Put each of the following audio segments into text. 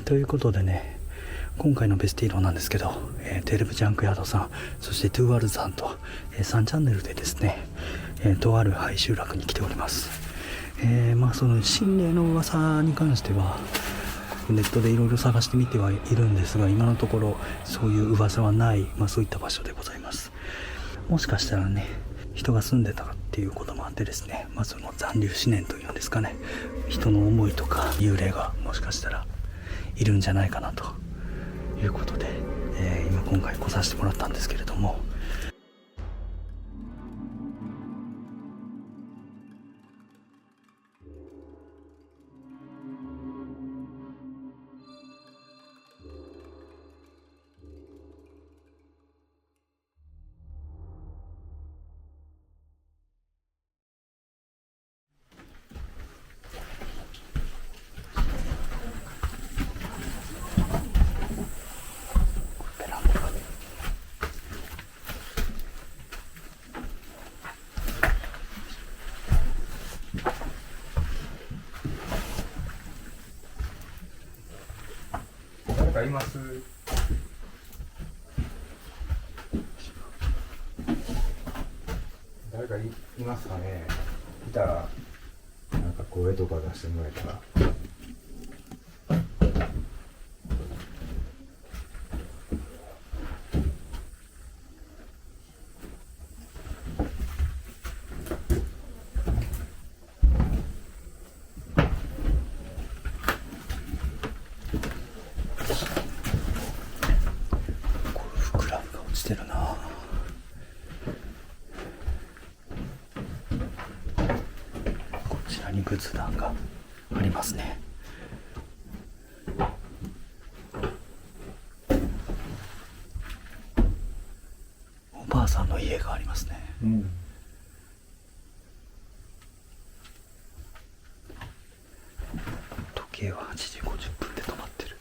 ということでね、今回のベスティーロなんですけど、テレブジャンクヤードさん、そしてトゥーワールズさんと、3チャンネルでですね、とある廃集落に来ております。その心霊の噂に関してはネットでいろいろ探してみてはいるんですが、今のところそういう噂はない、そういった場所でございます。もしかしたらね、人が住んでたっていうこともあってですね、その残留思念というんですかね、人の思いとか幽霊がもしかしたらいるんじゃないかなということで、今回来させてもらったんですけれども、ベランダが誰かいます？誰かいますかね。いたらなんか声とか出してもらえたら。ゴルフクラブが落ちてるな。こちらに仏壇がありますね。おばあさんの家がありますね。時計は8時50分で止まってる。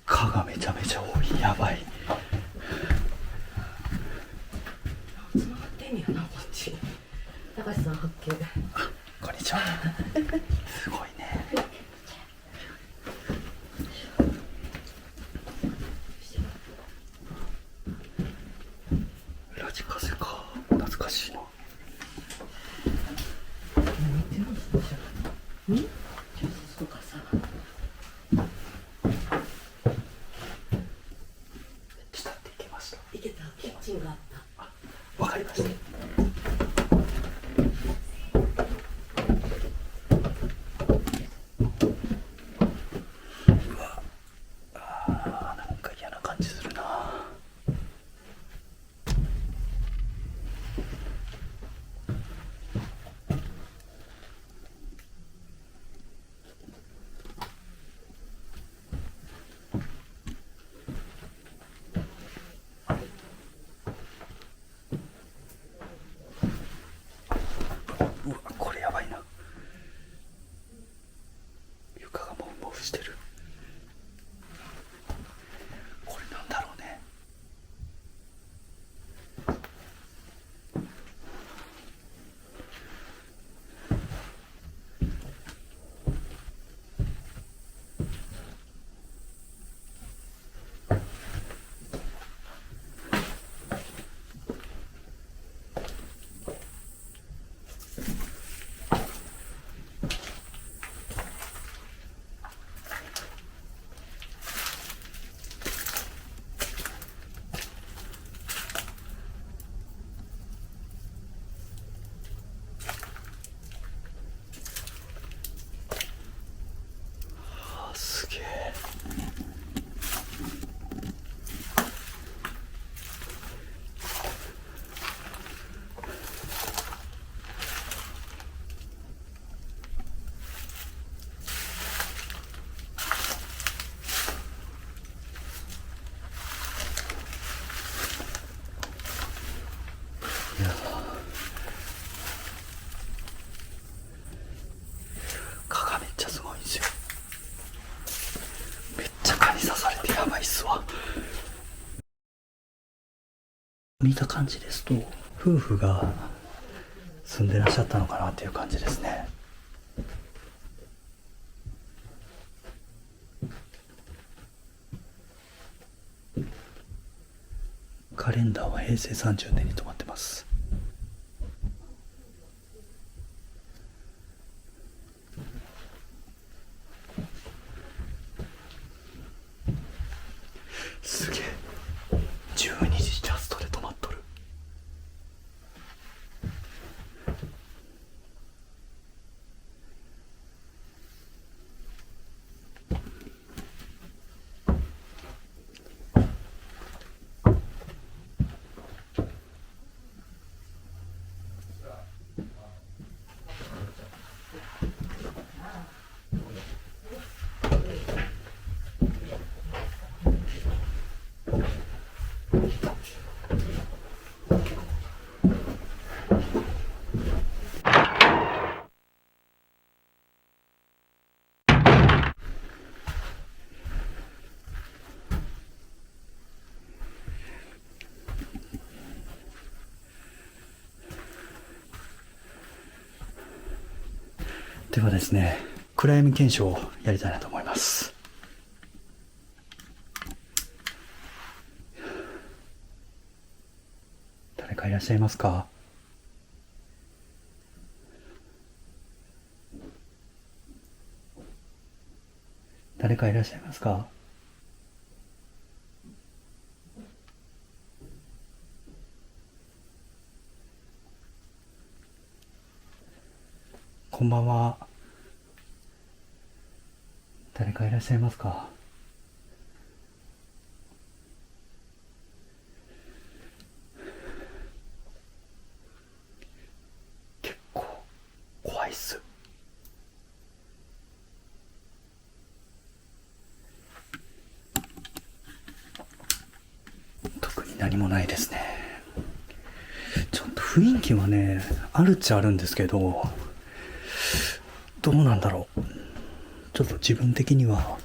蚊がめちゃめちゃ多い。やばい。繋がってんやな、こっち。高橋さん発見。こんにちは。すごいね。ラジカセか。懐かしいな。そうかさ。下って行けました。いけた、キッチンがあった。わかりました。なんか嫌な感じするな。ですわ。見た感じですと夫婦が住んでらっしゃったのかなっていう感じですね。カレンダーは平成30年に止まってます。すげえ、12時ジャストで止まっとる。ではですね、暗闇検証をやりたいなと思います。誰かいらっしゃいますか？誰かいらっしゃいますか？こんばんは。誰かいらっしゃいますか？結構怖いっす。特に何もないですね。ちょっと雰囲気はね、あるっちゃあるんですけど、どうなんだろう。ちょっと自分的には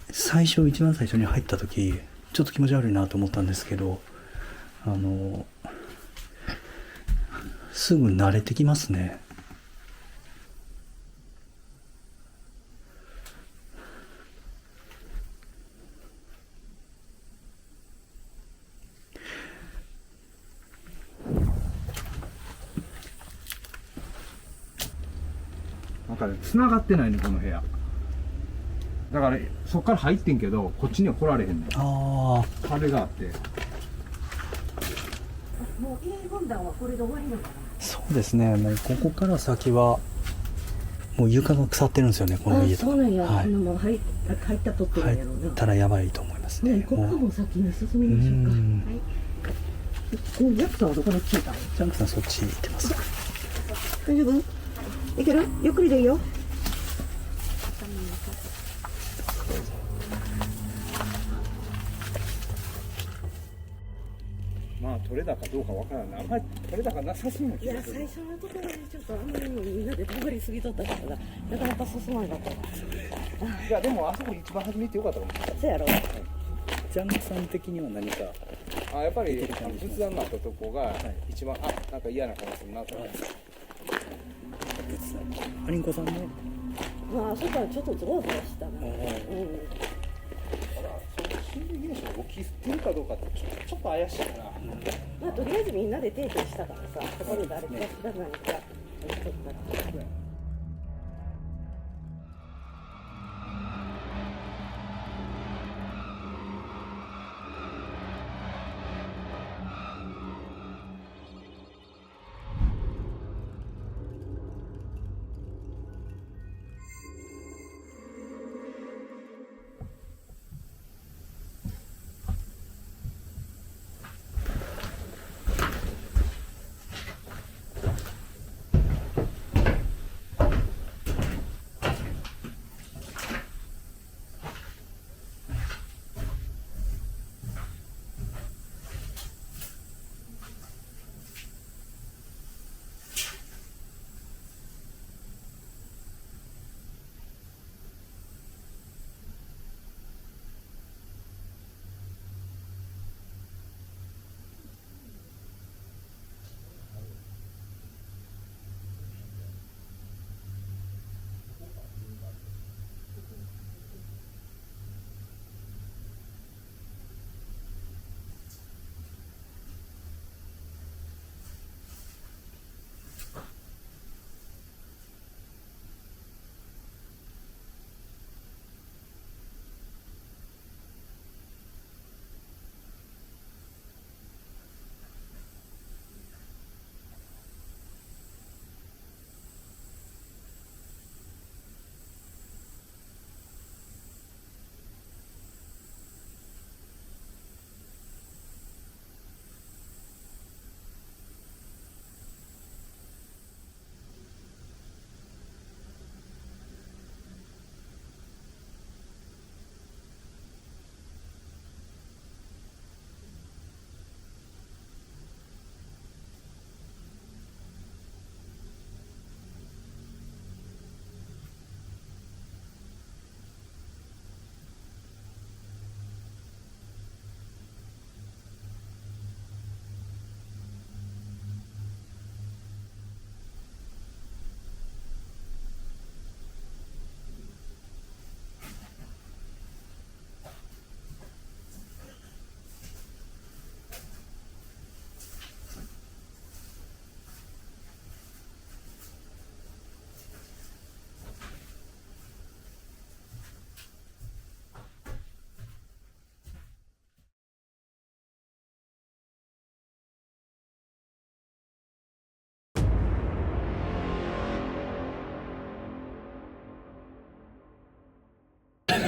一番最初に入った時ちょっと気持ち悪いなと思ったんですけど、すぐ慣れてきますね。なんかね、繋がってないね、この部屋。だから、そっから入ってんけど、こっちには来られへんねん。ああ、壁があって。もう英文団はこれで終わりなのかな。そうですね。もうここから先はもう床が腐ってるんですよね、この家とか。そうなんや。はい、もう入ったとってるんやろうな。入ったらやばいと思いますね。ね、ここも先に進みましょうか。はい。ジャックさんはどこに着いたの？ジャンクさんそっち行ってますか？大丈夫？いける？ゆっくりでいいよ。まあ、取れたかどうかわからない。あんまり取れたかなさそうな気いや、がする。最初のところでちょっとあんまりにもみんなで通り過ぎとったからなかなか進まなかった。いや、でも、あそこ一番初めてよかったかもしれない。そうやろ？ジャンクさん的には何かあ、やっぱり、仏壇になったとこが、一番、なんか嫌な感じするなと思って。アリンコさんね。まあ、あそこはちょっとゾワゾワしたな。うん。心霊現象が起きてるかどうかってちょっと怪しいかな。まあ、とりあえずみんなで手配したからさ、そこで誰かしら何かやっとったら。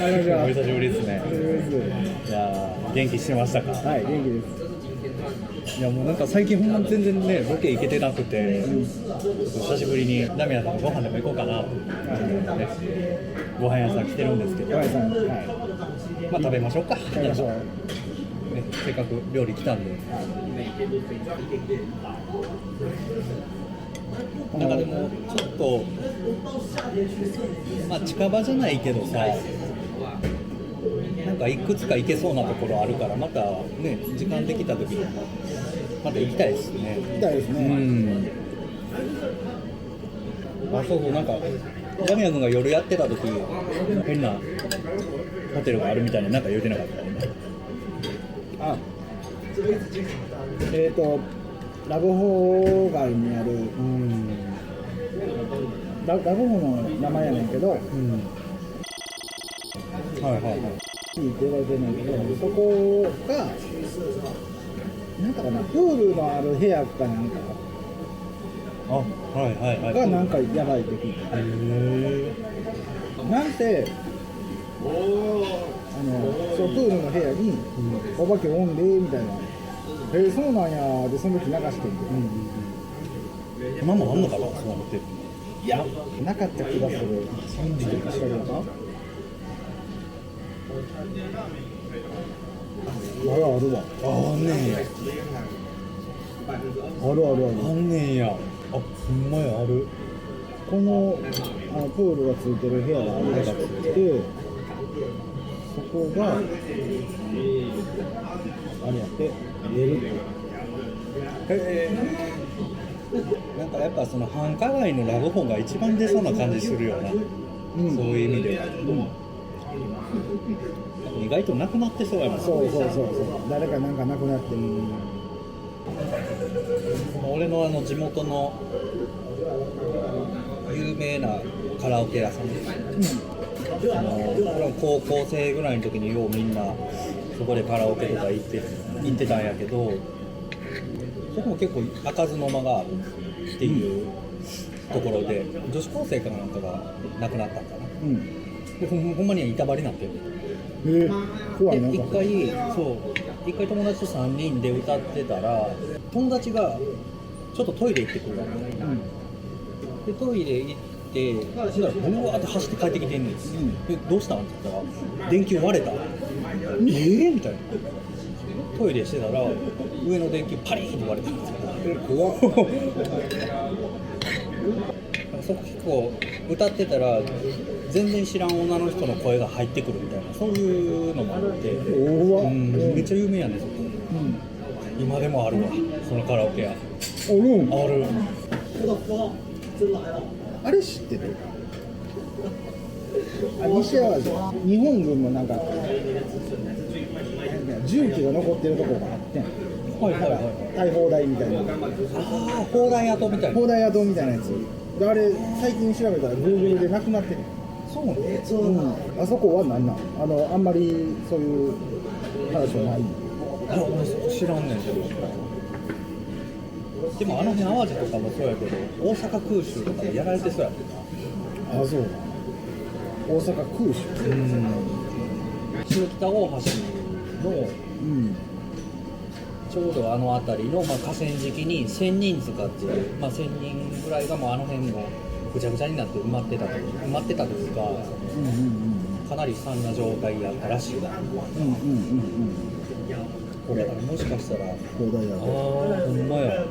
お久しぶりですね。いやー元気してましたか？はい、元気です。いやもうなんか最近ほんま全然ねロケ行けてなくて、久しぶりにダミアンさんとご飯でも行こうかなと思ってね、ご飯屋さん来てるんですけど、ご飯屋さん、はい、まあ食べましょうか。食べましょう。ね、せっかく料理来たんで。なんかでもちょっとまあ近場じゃないけどさ、なんかいくつか行けそうなところあるからまたね時間できた時にまた行きたいですね。行きたいですね。あ、そうそう、なんかダミアン君が夜やってた時変なホテルがあるみたいななんか言うてなかったよね。あ、ラブホ街にある、ラブホの名前やねんけど、はいはいはい。って言われてるんだけど、そこがなんかな、プールのある部屋かなんかあ、はいはいはい。がなんかやばいって聞いた。なんてそうプールの部屋にお化けおんでみたいな。そうなんやでその時流してんで。今もあんのかな、そう思ってる。いや、なかった気がする。3時とか調べたか。あるわ。あんねんや。ある。あんねんや。あ、ほんまや、ある。このプールがついてる部屋があるらしくて、そこがあれやって寝る。なんかやっぱその繁華街のラブホが一番出そうな感じするよな、そういう意味では、意外となくなってそうやもん。そう誰かなんかなくなってる。俺の地元の有名なカラオケ屋さんです、俺も高校生ぐらいの時にようみんなそこでカラオケとか行ってたんやけど、そこも結構開かずの間があるっていうところで、女子高生かなんかが亡くなったんかな、でほんまに板張りになってる。怖いな。で一回友達と3人で歌ってたら、友達がちょっとトイレ行ってくるわけ、でトイレ行ってそしたらブワーって走って帰ってきてんねん、でどうしたんって言ったら電球割れた、みたいな。トイレしてたら上の電球パリーンって割れたんですよ。怖っ。そこ結構歌ってたら全然知らん女の人の声が入ってくるみたいな、そういうのもあって、めっちゃ有名やねんそこ、今でもあるわ、そのカラオケ屋。ある。あれ知ってる？西淡路、日本軍のなんか重機が残ってるところがあってん。大砲台みたいな。砲台跡みたいな。砲台跡みたいなやつ。であれ最近調べたら Google でなくなってる。そうね。あそこは何なん？あんまりそういう話はない。いや、俺知らんねんけど。でもあの辺淡路とかもそうやけど、大阪空襲とかでやられてそうや。あ、そう。大阪空襲。下北大橋の、ちょうどあの辺りの、河川敷に千人塚っていう、1000人ぐらいがもうあの辺のぐちゃぐちゃになって埋まってたというか、かなり悲惨な状態やったらしいな。これもしかしたら、ほんまや。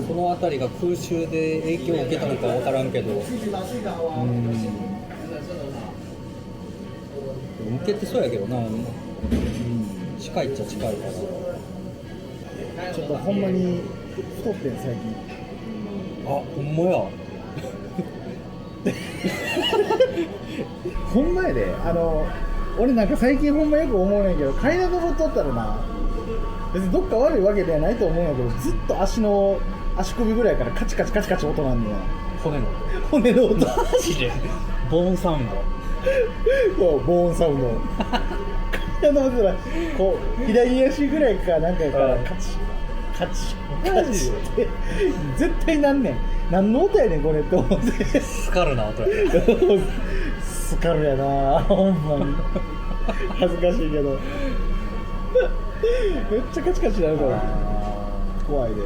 その辺りが空襲で影響を受けたのか分からんけど、受けてそうやけどな、近いっちゃ近いから。ちょっとほんまに太ってん最近。あ、ほんまや。ほんまやで。俺なんか最近ほんまよく思うねんけど、階段登っとったらな、別にどっか悪いわけではないと思うんやけど、ずっと足首ぐらいからカチカチ音なんねん。骨の音。マジでボーンサウンド。そう、ボーンサウンド。階段登ったらこう左足ぐらいかなんかやからカチって絶対なんねん。何の音やねんこれって思って。スカルな音や。ススカルやなほんまに恥ずかしいけどめっちゃカチカチなるから怖いで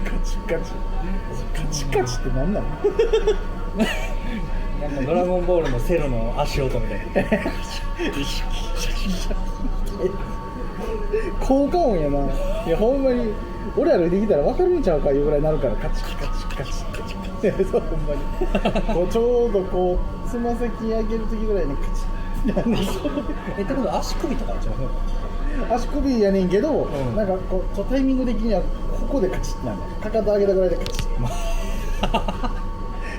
カチカチカチカチって何なのなんかドラゴンボールのセロの足音みたいな効果音やな。いやほんまに俺歩いてきたら分かるんちゃうかいうぐらいになるからカチカチカチカチそうほんまにこうちょうどこうつま先上げる時ぐらいにカチってってことは足首とかは違う足首やねんけど、んなんかこうタイミング的にはここでカチってなんだよ。かかと上げたぐらいでカチッ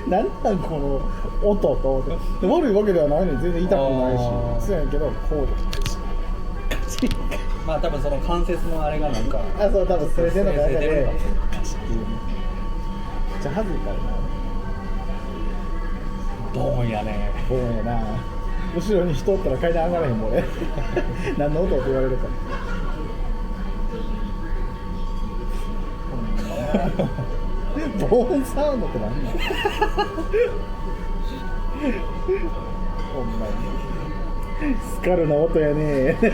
なんなんこの音と思ってで悪いわけではないのに全然痛くもないしそうやけどこうでカチッカチッまあ多分その関節のあれがなんかあそう多分それでの中擦れてるでのかもカチッっていうねめっちゃ恥ずいからなボーンやねボーンやな後ろに人おったら階段上がらへんもん俺何の音って言われるからボーンサウンドって何なのほんまにスカルの音やねス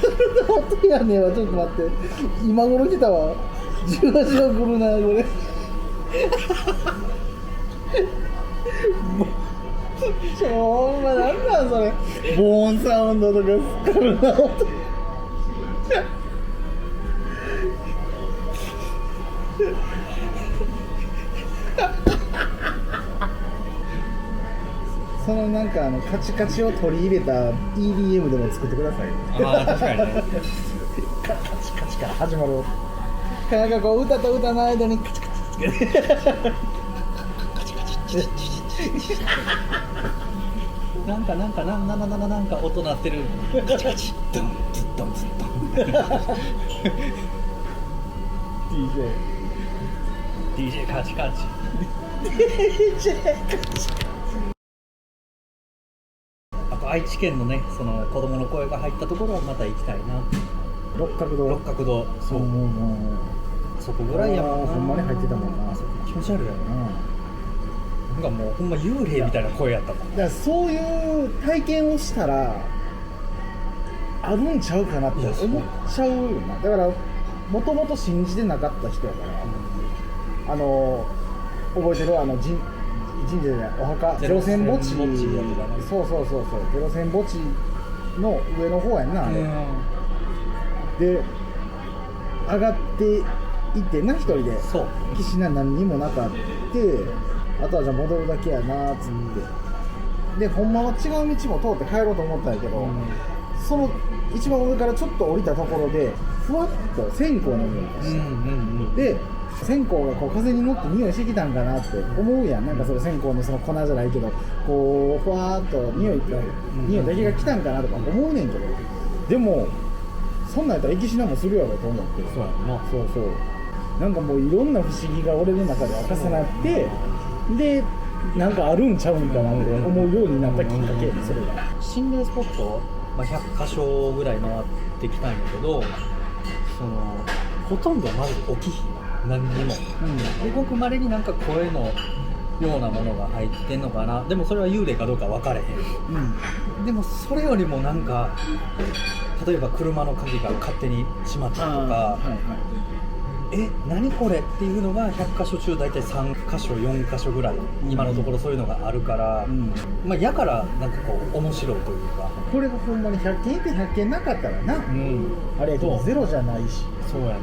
カルの音やねはちょっと待って今頃来たわじわじわ来るなこれほんまなんなんそれボーンサウンドとかスカルの音そのなんかカチカチを取り入れた EDM でも作ってくださいああ確かにねカチカチから始まるなんかこう歌と歌の間にカチカチつけてなんか音鳴ってるカチカチドンズッドンズッドン DJ カチカチ DJ カチあと愛知県のねその子供の声が入ったところはまた行きたいな六角堂六角堂そうもそこぐらいやもんなほんまに入ってたもんなそこ気持ち悪いやろうんなんかもうほんま幽霊みたいな声やったもんだからそういう体験をしたらあるんちゃうかなって思っちゃうよなだからもともと信じてなかった人やから覚えてる神社じゃないお墓ゼロ戦墓地ゼロ戦墓地やとかねそうゼロ戦墓地の上の方やんなあれ、で上がっていってな一人でそう岸な何にもなかってあとはじゃあ戻るだけやなっつってでほんまは違う道も通って帰ろうと思ったんやけど、その一番上からちょっと降りたところでふわっと線香の匂いがして、で線香がこう風に乗って匂いしてきたんかなって思うやんなんかそれ線香のその粉じゃないけどこうふわーっと匂いだけが来たんかなとか思うねんけどでもそんなんやったら駅品もするやろと思ってそうやなそうなんかもういろんな不思議が俺の中で重なってでなんかあるんちゃうんかなって思うようになったきっかけそれが心霊スポット、100箇所ぐらい回ってきたんやけどそのほとんどまず起きひん何にも、でごくまれになんか声のようなものが入ってんのかなでもそれは幽霊かどうか分かれへん、でもそれよりもなんか例えば車の鍵が勝手に閉まったとか、何これっていうのが100箇所中大体3箇所4箇所ぐらい今のところそういうのがあるから、やからなんかこう面白いというかこれがほんまに100件いて100件なかったらな、あれやけどゼロじゃないしそうやね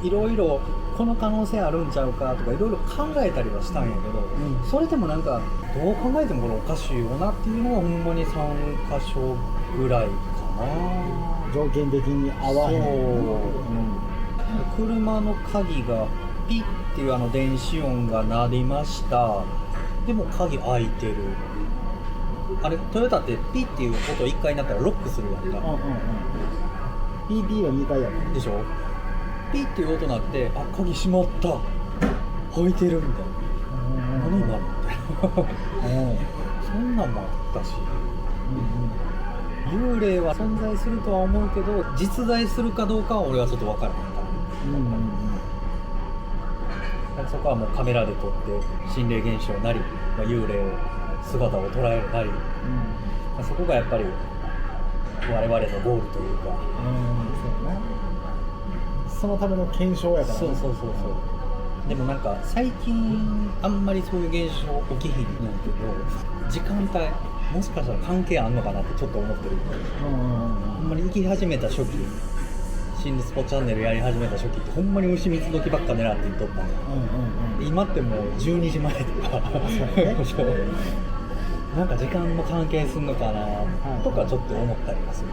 いろいろこの可能性あるんちゃうかとかいろいろ考えたりはしたんやけど、それでもなんかどう考えてもこれおかしいよなっていうのはほんまに3箇所ぐらいかな条件的に合わへん車の鍵がピッっていう電子音が鳴りましたでも鍵開いてるあれトヨタってピッっていう音1回になったらロックするやんか、PP は2回やるでしょピッっていう音鳴ってあ鍵閉まった開いてるみたいな何今のみたいなそんなんもあったし、幽霊は存在するとは思うけど実在するかどうかは俺はちょっと分からへんから、そこはもうカメラで撮って心霊現象なり、幽霊姿を捉えるなり、そこがやっぱり我々のゴールというか、そうね、そのための検証やから、ね、そうでもなんか最近あんまりそういう現象起きひんねんけど、時間帯もしかしたら関係あんのかなってちょっと思ってる。ほんまに行き始めた初期、心理スポチャンネルやり始めた初期ってほんまに虫蜜時ばっか狙って言っとったんや、今ってもう12時前とかなんか時間も関係すんのかなとかちょっと思ったりはする。